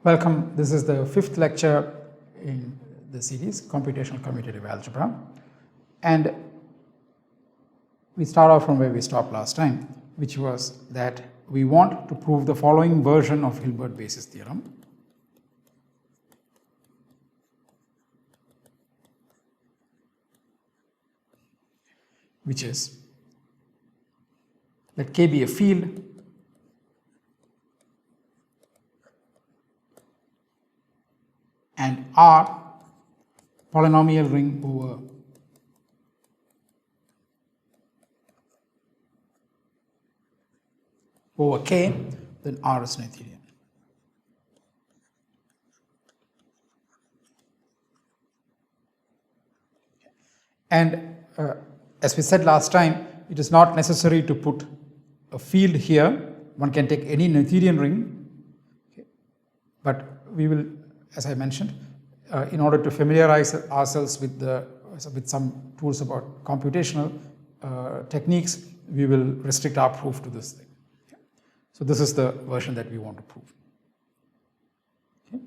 Welcome. This is the fifth lecture in the series, Computational Commutative Algebra. And we start off from where we stopped last time, which was that we want to prove the following version of Hilbert basis theorem. Which is, let K be a field and R polynomial ring over K, then R is Noetherian. And as we said last time, it is not necessary to put a field here. One can take any Noetherian ring, okay. But we will, as I mentioned, in order to familiarize ourselves with some tools about computational techniques, we will restrict our proof to this thing. Okay. So this is the version that we want to prove. Okay.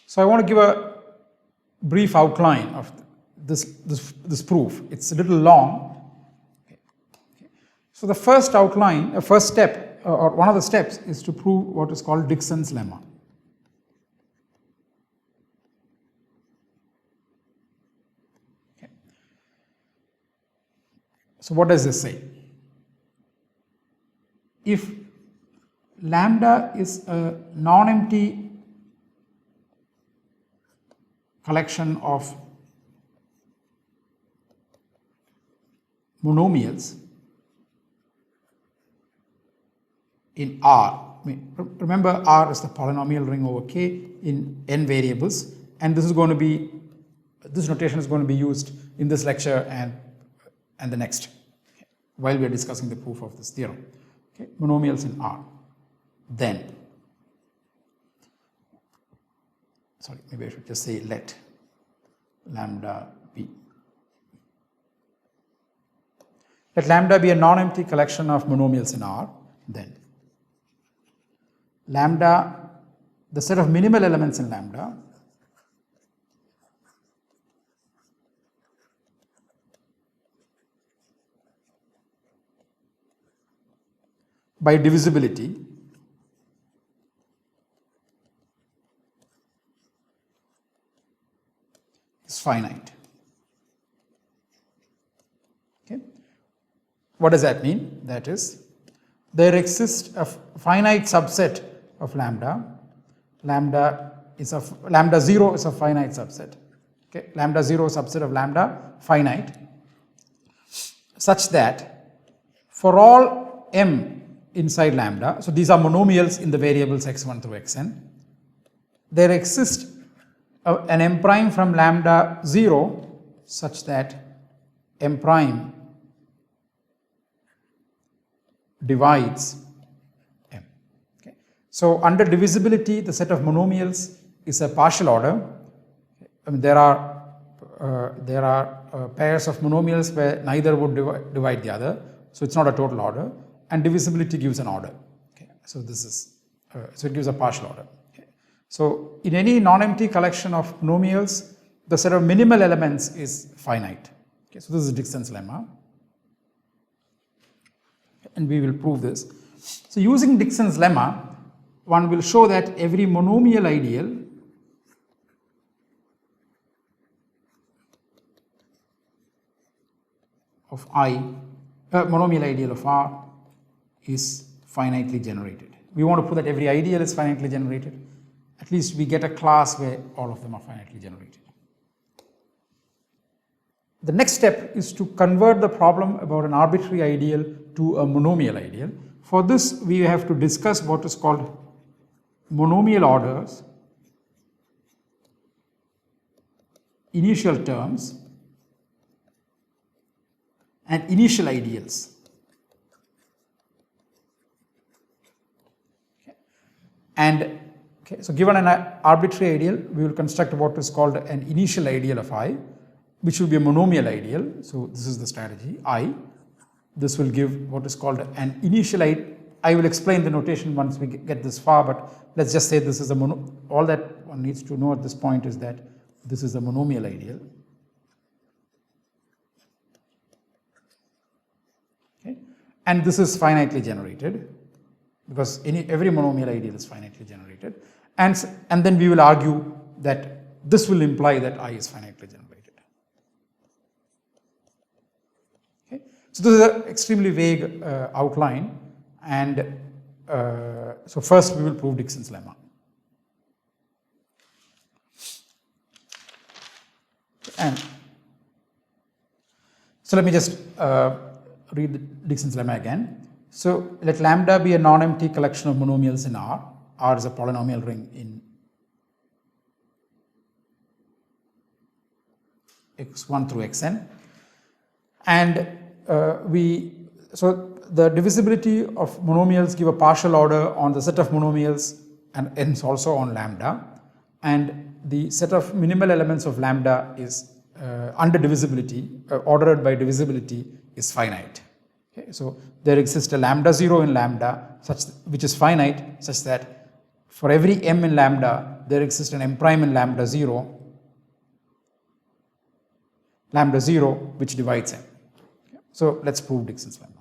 So I want to give a brief outline of this proof. It's a little long. Okay. Okay. So the first outline, first step, or one of the steps, is to prove what is called Dixons lemma. So what does this say? If lambda is a non-empty collection of monomials in R, remember R is the polynomial ring over K in n variables, and this notation is going to be used in this lecture and the next, okay, while we are discussing the proof of this theorem. Okay, monomials in R. Then, sorry, maybe I should just say let lambda be. Let lambda be a non-empty collection of monomials in R. Then, lambda, the set of minimal elements in lambda, by divisibility is finite. Okay. What does that mean? That is, there exists a finite subset of lambda. Lambda 0 is a finite subset. Okay. Lambda 0 subset of lambda finite, such that for all m inside lambda, so these are monomials in the variables x1 through xn, there exists an m prime from lambda 0 such that m prime divides m. Okay. So under divisibility, the set of monomials is a partial order. I mean, there are pairs of monomials where neither would divide the other, so it's not a total order. And divisibility gives an order. Okay. So this is so it gives a partial order. Okay. So in any non-empty collection of monomials, the set of minimal elements is finite. Okay. So this is Dixon's lemma, and we will prove this. So using Dixon's lemma, one will show that every monomial ideal of I, monomial ideal of R, is finitely generated. We want to prove that every ideal is finitely generated. At least we get a class where all of them are finitely generated. The next step is to convert the problem about an arbitrary ideal to a monomial ideal. For this, we have to discuss what is called monomial orders, initial terms, and initial ideals. And okay, so given an arbitrary ideal, we will construct what is called an initial ideal of I, which will be a monomial ideal. So this is the strategy I. This will give what is called an initial I will explain the notation once we get this far, but let's just say this is a all that one needs to know at this point is that this is a monomial ideal. Okay. And this is finitely generated because every monomial ideal is finitely generated. And then we will argue that this will imply that I is finitely generated. Okay. So this is an extremely vague outline, and so first we will prove Dixon's lemma. And so let me just read Dixon's lemma again. So let lambda be a non-empty collection of monomials in R. R is a polynomial ring in x1 through xn, and so the divisibility of monomials give a partial order on the set of monomials and hence also on lambda, and the set of minimal elements of lambda is under divisibility, ordered by divisibility, is finite. Okay, so there exists a lambda 0 in lambda which is finite, such that for every m in lambda there exists an m prime in lambda 0 which divides m. Okay, so let's prove Dixon's lemma.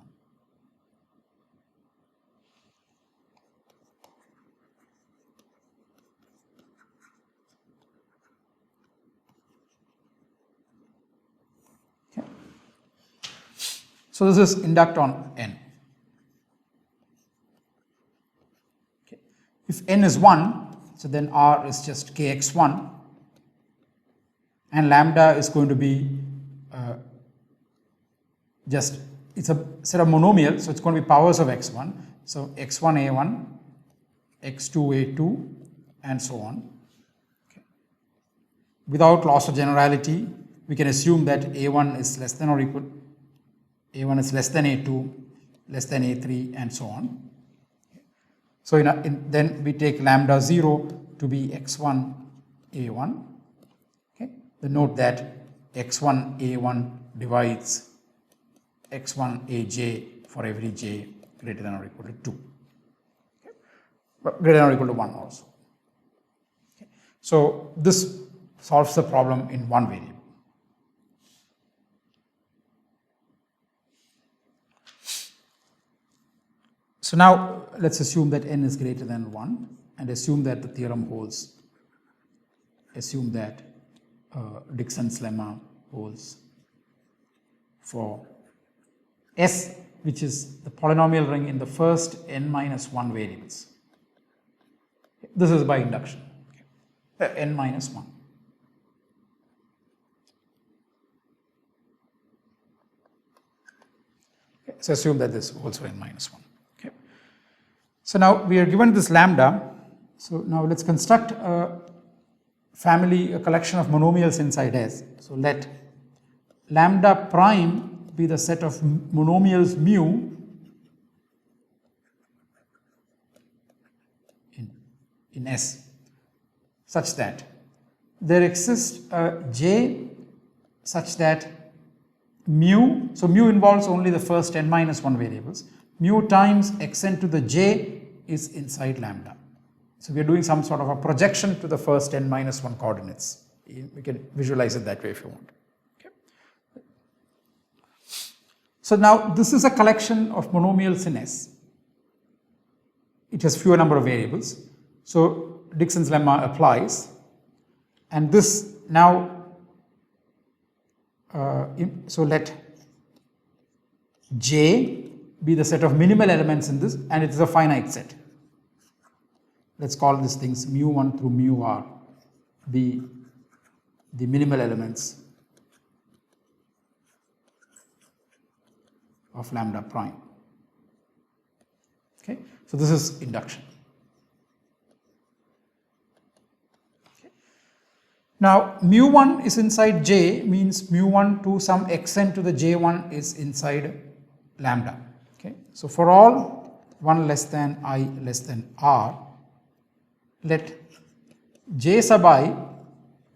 So this is induct on n. Okay. If n is 1, so then R is just kx1, and lambda is going to be it's a set of monomial, so it's going to be powers of x1. So x1a1, x2a2, and so on. Okay. Without loss of generality, we can assume that a1 is less than or equal a1 is less than a2, less than a3, and so on. So then we take lambda 0 to be x1 a1. Okay. Then note that x1 a1 divides x1 aj for every j greater than or equal to 2. Okay. But greater than or equal to 1 also. Okay. So this solves the problem in one variable. So now let's assume that n is greater than 1 and assume that the theorem holds. Assume that Dickson's lemma holds for S, which is the polynomial ring in the first n minus 1 variables. This is by induction. Okay. N minus 1. Okay. So assume that this holds for n minus 1. So now we are given this lambda. So now let's construct a collection of monomials inside S. So let lambda prime be the set of monomials mu in S, such that there exists a J such that mu, so mu involves only the first n minus 1 variables, mu times xn to the j is inside lambda. So we are doing some sort of a projection to the first n minus 1 coordinates. We can visualize it that way if you want. Okay. So now this is a collection of monomials in S. It has fewer number of variables. So Dickson's lemma applies, and this now, so let J be the set of minimal elements in this, and it is a finite set. Let's call these things mu1 through mu r be the minimal elements of lambda prime. Okay, so this is induction. Okay. Now mu1 is inside J means mu1 to some xn to the j1 is inside lambda. Okay, so for all 1 less than I less than r, let j sub I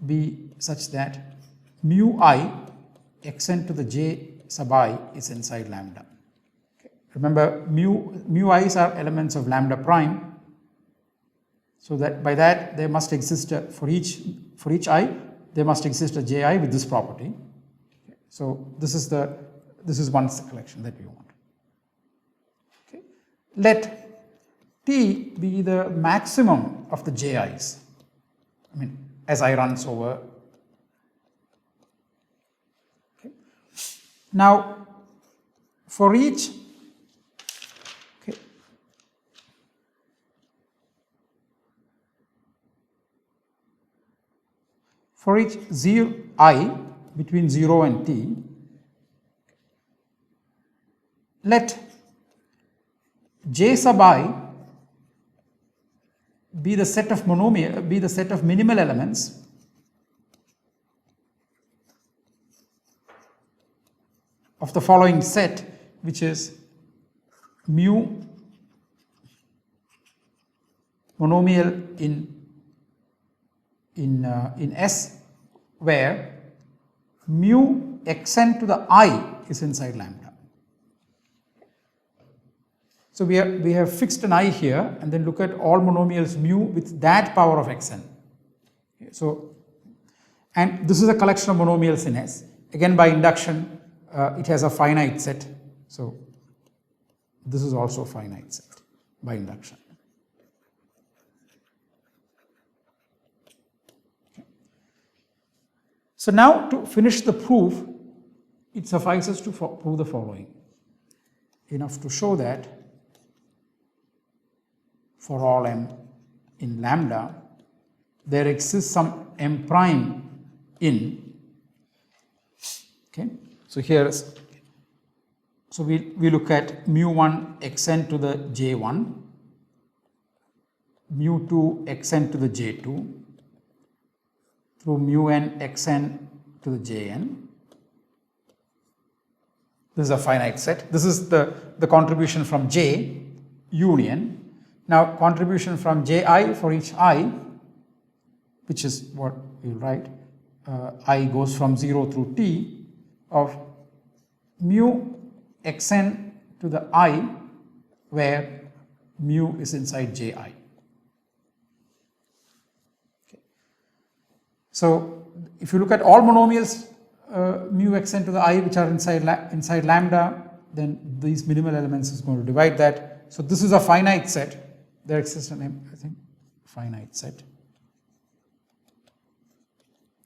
be such that mu I xn to the j sub I is inside lambda. Okay. remember mu i's are elements of lambda prime, so that by that there must exist for each I there must exist a ji with this property. Okay. So this is one collection that we want. Okay. Let T be the maximum of the ji's, I mean as I runs over. Okay. Now for each I between 0 and t, let j sub I be the set of minimal elements of the following set, which is mu monomial in S, where mu xn to the I is inside lambda. So we have fixed an I here, and then look at all monomials mu with that power of xn. Okay, so, and this is a collection of monomials in S. Again, by induction, it has a finite set. So this is also a finite set by induction. Okay. So now to finish the proof, it suffices to prove the following. Enough to show that for all m in lambda, there exists some m prime in. Okay, so here's, so we look at mu1 xn to the j1, mu2 xn to the j2, through mun xn to the jn. This is a finite set. This is the contribution from j union. Now contribution from ji for each I, which is what we write, I goes from 0 through t of mu xn to the I, where mu is inside ji. Okay. So if you look at all monomials mu xn to the I which are inside lambda, then these minimal elements is going to divide that. So this is a finite set. There exists an, I think, finite set.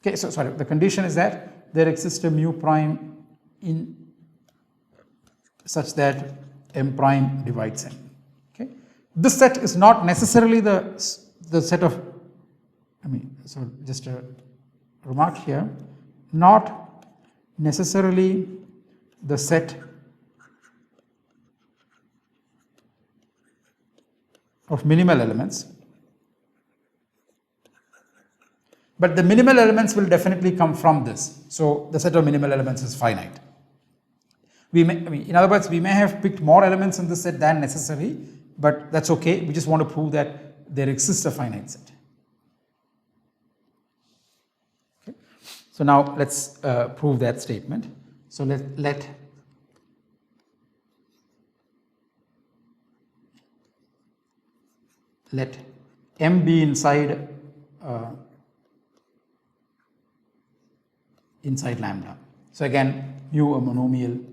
Okay, so sorry, the condition is that there exists a mu prime in such that m prime divides n. Okay, this set is not necessarily the set of, I mean, so just a remark here, not necessarily the set of minimal elements, but the minimal elements will definitely come from this. So the set of minimal elements is finite. We may, I mean, in other words, we may have picked more elements in this set than necessary, but that's okay. We just want to prove that there exists a finite set. Okay. So now let's prove that statement. So let m be inside lambda. So again, mu a monomial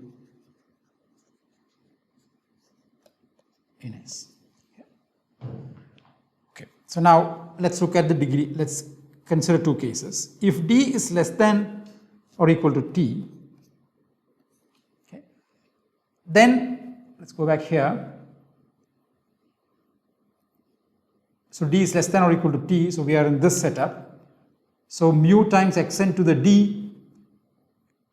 in S. Okay. So now let's look at the degree. Let's consider two cases. If d is less than or equal to t, okay, then let's go back here. So d is less than or equal to t, so we are in this setup. So mu times xn to the d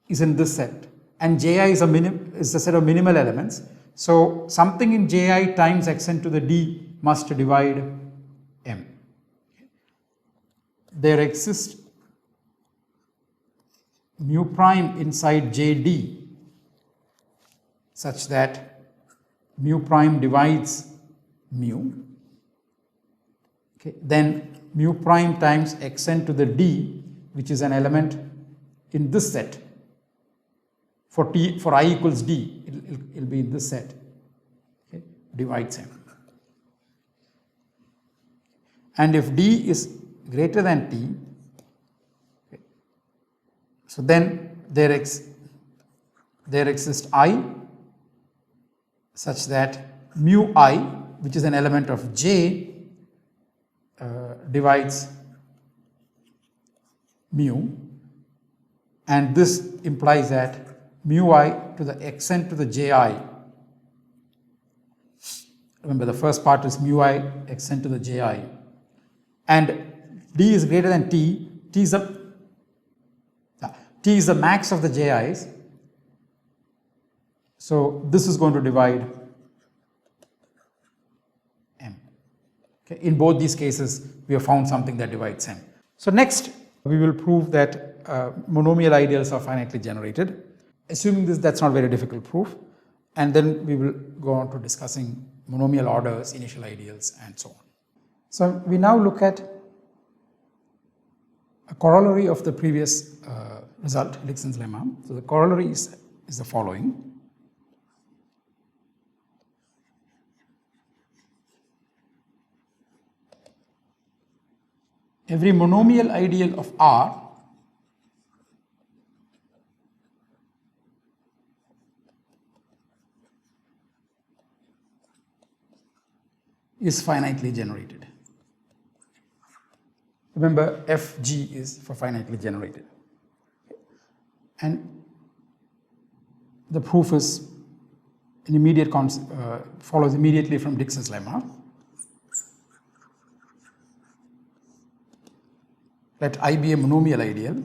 is in this set, and ji is the set of minimal elements. So something in ji times xn to the d must divide m. There exists mu prime inside jd such that mu prime divides mu. Okay. Then mu prime times xn to the d, which is an element in this set. For I equals d, it will be in this set. divides M. And if D is greater than T, so then there exists I such that mu I, which is an element of J, divides mu, and this implies that mu I to the xn to the ji, remember the first part is mu I xn to the ji, and D is greater than T, T is the max of the ji's, so this is going to divide M. Okay. In both these cases, we have found something that divides M. So next, we will prove that monomial ideals are finitely generated. Assuming this, that's not very difficult proof, and then we will go on to discussing monomial orders, initial ideals, and so on. So we now look at a corollary of the previous result, Dixons lemma. So the corollary is the following. Every monomial ideal of R is finitely generated. Remember, Fg is for finitely generated. And the proof is an immediate follows immediately from Dixons lemma. Let I be a monomial ideal.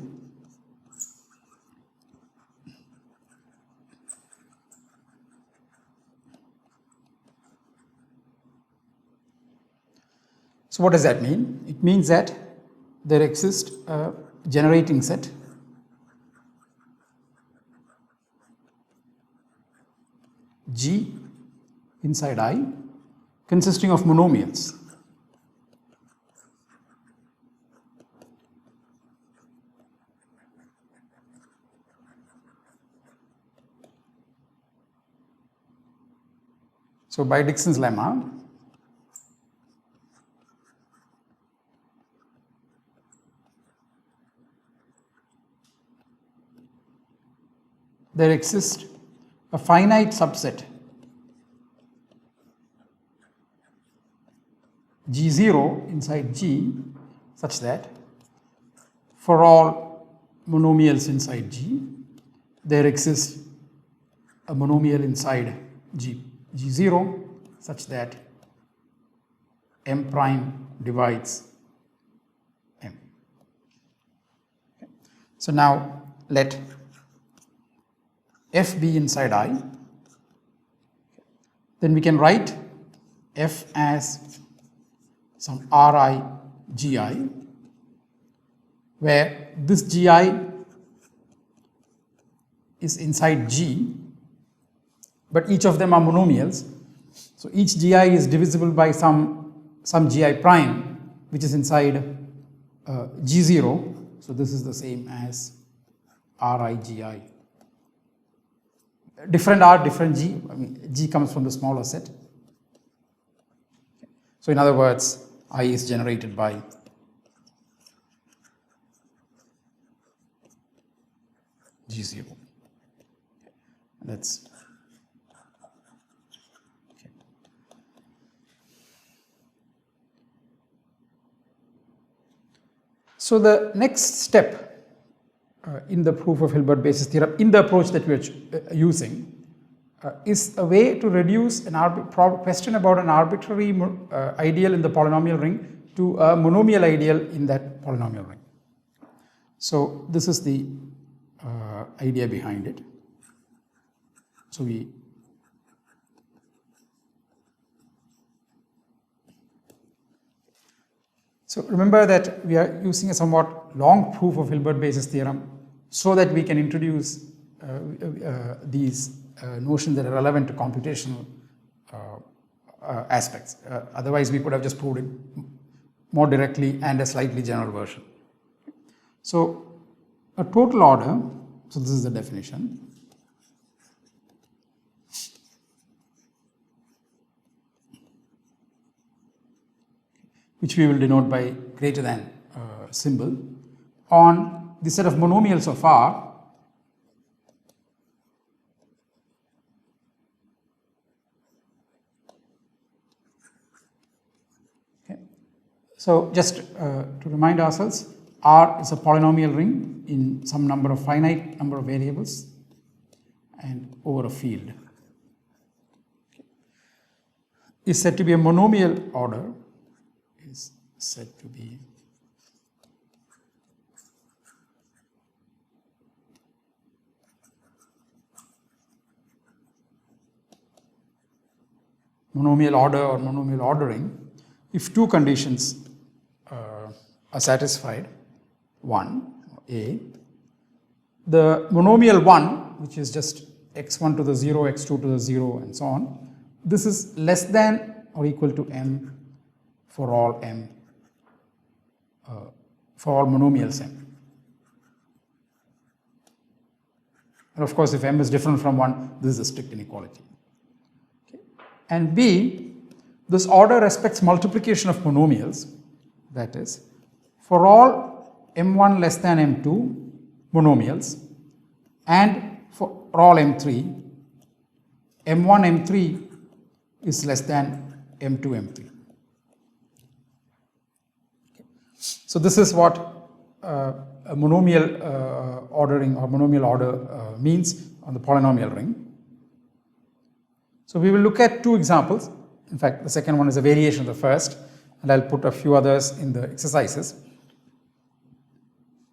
So what does that mean? It means that there exists a generating set G inside I consisting of monomials. So by Dixons lemma, there exists a finite subset G0 inside G such that for all monomials inside G, there exists a monomial inside G0 such that M prime divides M. Okay. So now let F be inside I, then we can write F as some Ri Gi, where this Gi is inside G, but each of them are monomials. So each Gi is divisible by some Gi prime, which is inside G0. So this is the same as Ri Gi. Different R, different G. I mean, G comes from the smaller set. So in other words, I is generated by G0. That's okay. So the next step in the proof of Hilbert basis theorem, in the approach that we are using, is a way to reduce an question about an arbitrary ideal in the polynomial ring to a monomial ideal in that polynomial ring. So this is the idea behind it. So remember that we are using a somewhat long proof of Hilbert basis theorem so that we can introduce these notions that are relevant to computational aspects. Otherwise, we could have just proved it more directly and a slightly general version. So a total order, so this is the definition. which we will denote by greater than symbol, on the set of monomials of R So just to remind ourselves, R is a polynomial ring in some number of finite number of variables and over a field. Okay. Is said to be a monomial order, is said to be monomial order or monomial ordering if two conditions are satisfied. One, A, the monomial 1, which is just x1 to the 0, x2 to the 0 and so on, this is less than or equal to m for all m, for all monomials m. And of course, if m is different from 1, this is a strict inequality. Okay. And B, this order respects multiplication of monomials, that is, for all m1 less than m2 monomials and for all m3, m1 m3 is less than m2 m3. Okay. So this is what a monomial ordering or monomial order means on the polynomial ring. So we will look at two examples. In fact, the second one is a variation of the first, and I'll put a few others in the exercises.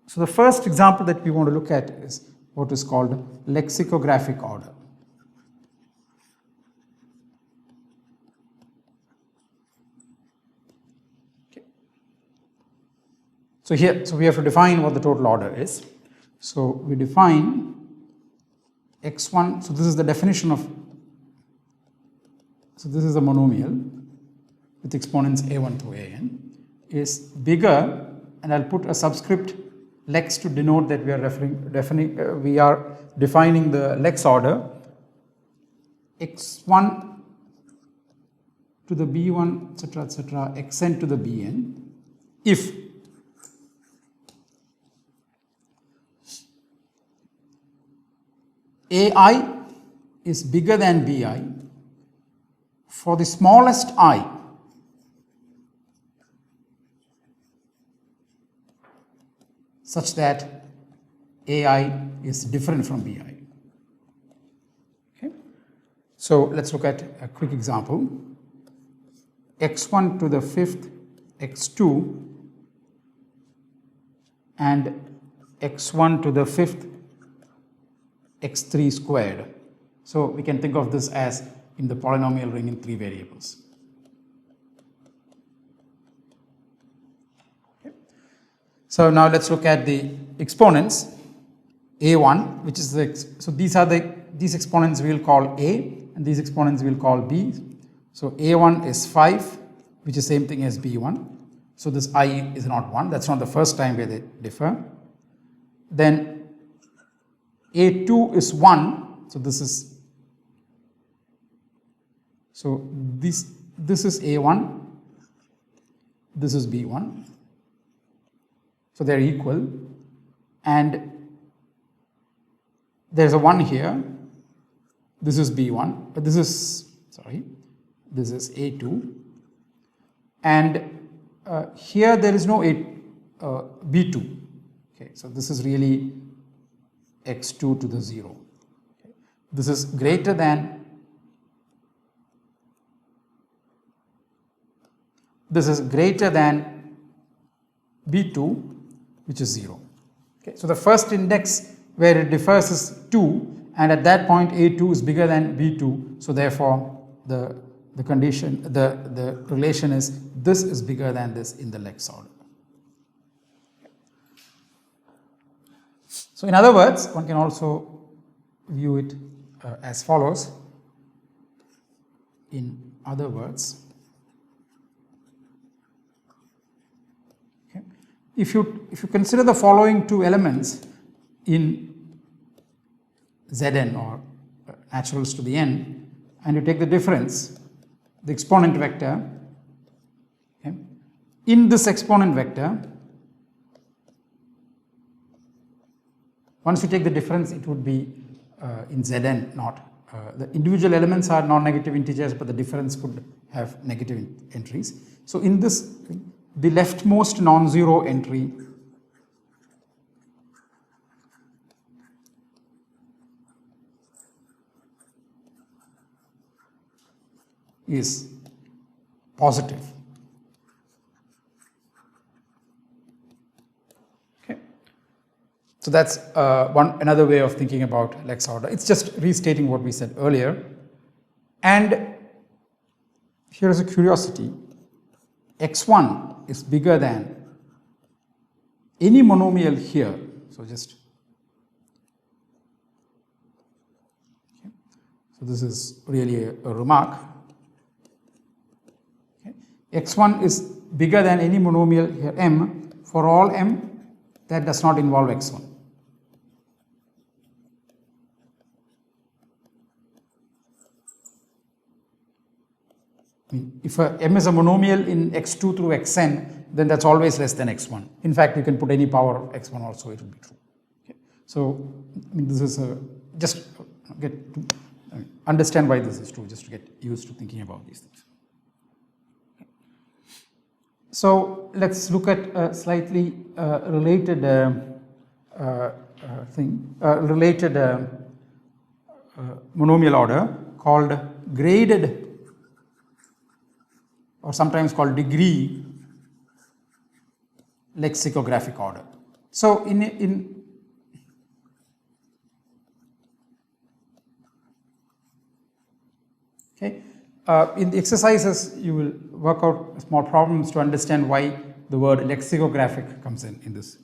So the first example that we want to look at is what is called lexicographic order. Okay. So we have to define what the total order is. So we define x1, so this is the definition of, so this is a monomial with exponents a1 to an, is bigger, and I'll put a subscript lex to denote that we are defining the lex order, x1 to the b1 etc., xn to the bn, if ai is bigger than bi for the smallest I such that ai is different from bi. Okay. So let's look at a quick example. x1 to the 5th x2 and x1 to the 5th x3 squared. So we can think of this as in the polynomial ring in 3 variables. Okay. So now let's look at the exponents. A1, which is so these exponents we will call A, and these exponents we will call B. So A1 is 5, which is same thing as B1. So this I is not 1. That's not the first time where they differ. Then A2 is 1. So this is, so this is A1, this is B1. So they are equal, and there is a 1 here. This is B1, but this is A2, and here there is no B2. Okay, so this is really x2 to the 0. Okay. This is greater than, B2, which is 0. Okay. So the first index where it differs is 2, and at that point A2 is bigger than B2, so therefore the condition, the relation is this is bigger than this in the lex order. So in other words, one can also view it as follows. In other words, okay, if you consider the following two elements in Zn or naturals to the n, and you take the difference, the exponent vector, okay, in this exponent vector, once you take the difference, it would be in Zn not. The individual elements are non-negative integers, but the difference could have negative entries. So in this, the leftmost non-zero entry is positive. Okay. So that's another way of thinking about lex order. It's just restating what we said earlier. And here is a curiosity. X1 is bigger than any monomial here. So just okay. So this is really a remark. X1 is bigger than any monomial here m for all m that does not involve x1. I mean, if m is a monomial in x2 through xn, then that's always less than x1. In fact, you can put any power of x1 also, it will be true. Okay. So, I mean, this is just get to understand why this is true, just to get used to thinking about these things. So let's look at a slightly related monomial order called graded, or sometimes called degree lexicographic order. So in the exercises, you will work out small problems to understand why the word lexicographic comes in this.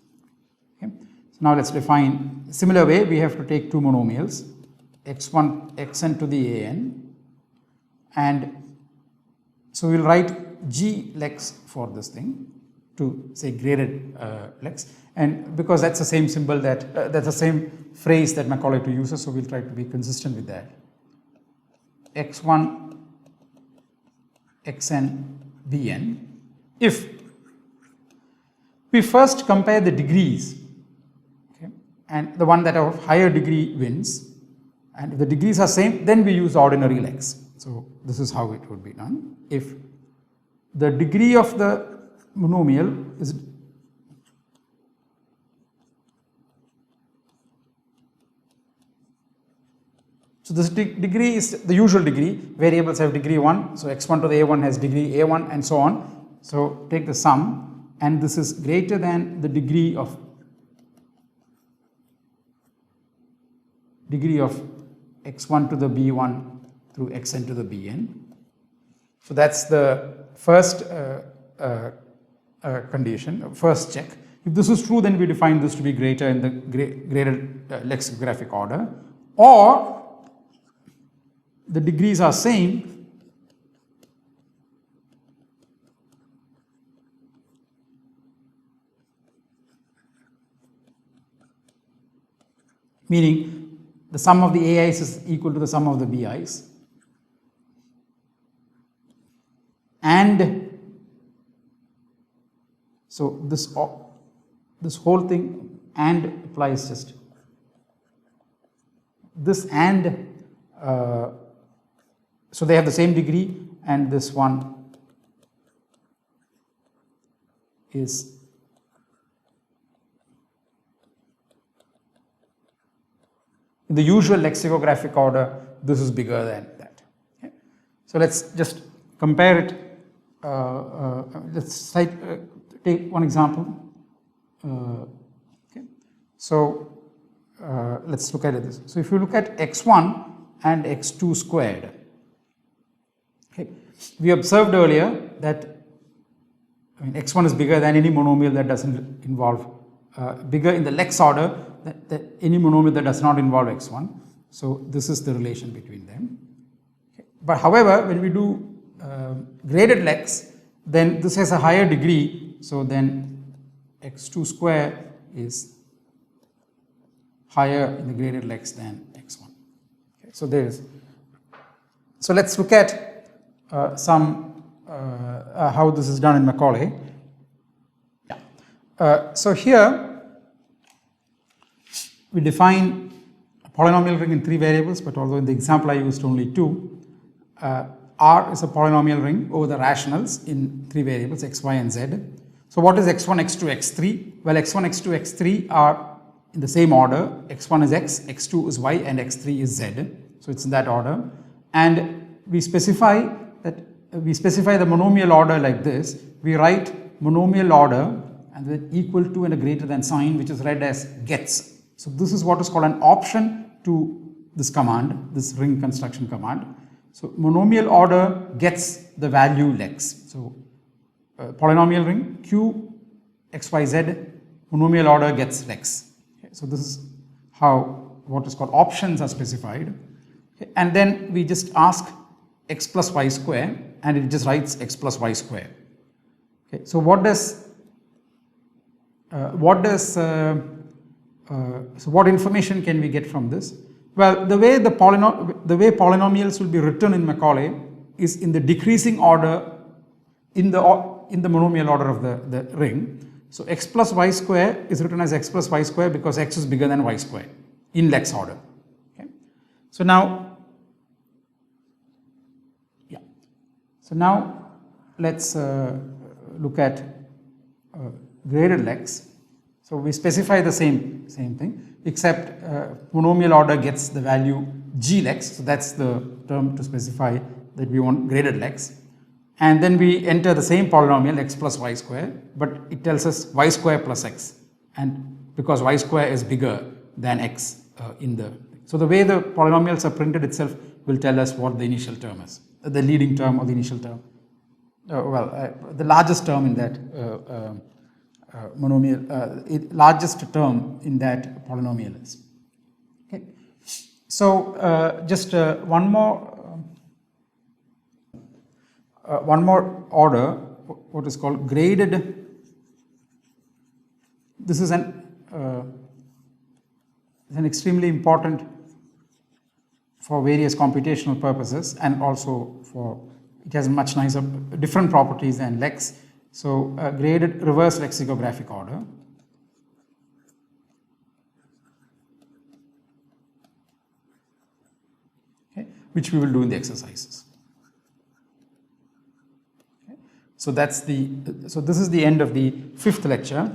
Okay. So now let's define. Similar way, we have to take two monomials, x1, xn to the an, and so we will write g lex for this thing to say graded lex, and because that's the same symbol that's the same phrase that Macaulay uses, so we'll try to be consistent with that. x1 xn bn. If we first compare the degrees, okay, and the one that of higher degree wins, and if the degrees are same, then we use ordinary lex. So this is how it would be done. If the degree of the monomial is so this degree is the usual degree. Variables have degree 1, so x1 to the a1 has degree a1 and so on. So take the sum, and this is greater than the degree of x1 to the b1 through xn to the bn. So that's the first condition, first check. If this is true, then we define this to be greater in the graded lexicographic order, or the degrees are same, meaning the sum of the AIs is equal to the sum of the BIs, and so this whole thing and applies just this and so they have the same degree, and this one is in the usual lexicographic order. This is bigger than that. Okay. So let's just compare it. Let's take one example. Okay. So let's look at this. So if you look at x1 and x2 squared, okay, we observed earlier that x1 is bigger than any monomial that doesn't involve, bigger in the lex order that any monomial that does not involve x1. So this is the relation between them. Okay. But however, when we do graded lex, then this has a higher degree, so then x2 square is higher in the graded lex than x1. Okay. So there is. So let's look at how this is done in Macaulay. So here we define a polynomial ring in 3 variables, but although in the example I used only 2, R is a polynomial ring over the rationals in 3 variables x, y and z. So what is x1, x2, x3? Well, x1, x2, x3 are in the same order. x1 is x, x2 is y and x3 is z. So it's in that order. And we specify the monomial order like this. We write monomial order and then equal to and a greater than sign, which is read as gets. So this is what is called an option to this command, this ring construction command. So monomial order gets the value lex. So polynomial ring q x, y, z, monomial order gets lex. Okay, so this is how what is called options are specified. Okay, and then we just ask x plus y square, and it just writes x plus y square. Okay, so what information can we get from this? Well, the way polynomials will be written in Macaulay is in the decreasing order in the monomial order of the ring. So x plus y square is written as x plus y square because x is bigger than y square in lex order. Okay. So now let's look at graded lex. So we specify the same thing, except monomial order gets the value g lex. So that's the term to specify that we want graded lex. And then we enter the same polynomial x plus y square, but it tells us y square plus x, and because y square is bigger than x so the way the polynomials are printed itself will tell us what the initial term is, the leading term or the initial term. The largest term in that largest term in that polynomial is. Okay. So just one more order, what is called graded. This is an extremely important for various computational purposes, and also it has much nicer different properties than lex. So graded reverse lexicographic order. Okay, which we will do in the exercises. Okay. So this is the end of the 5th lecture.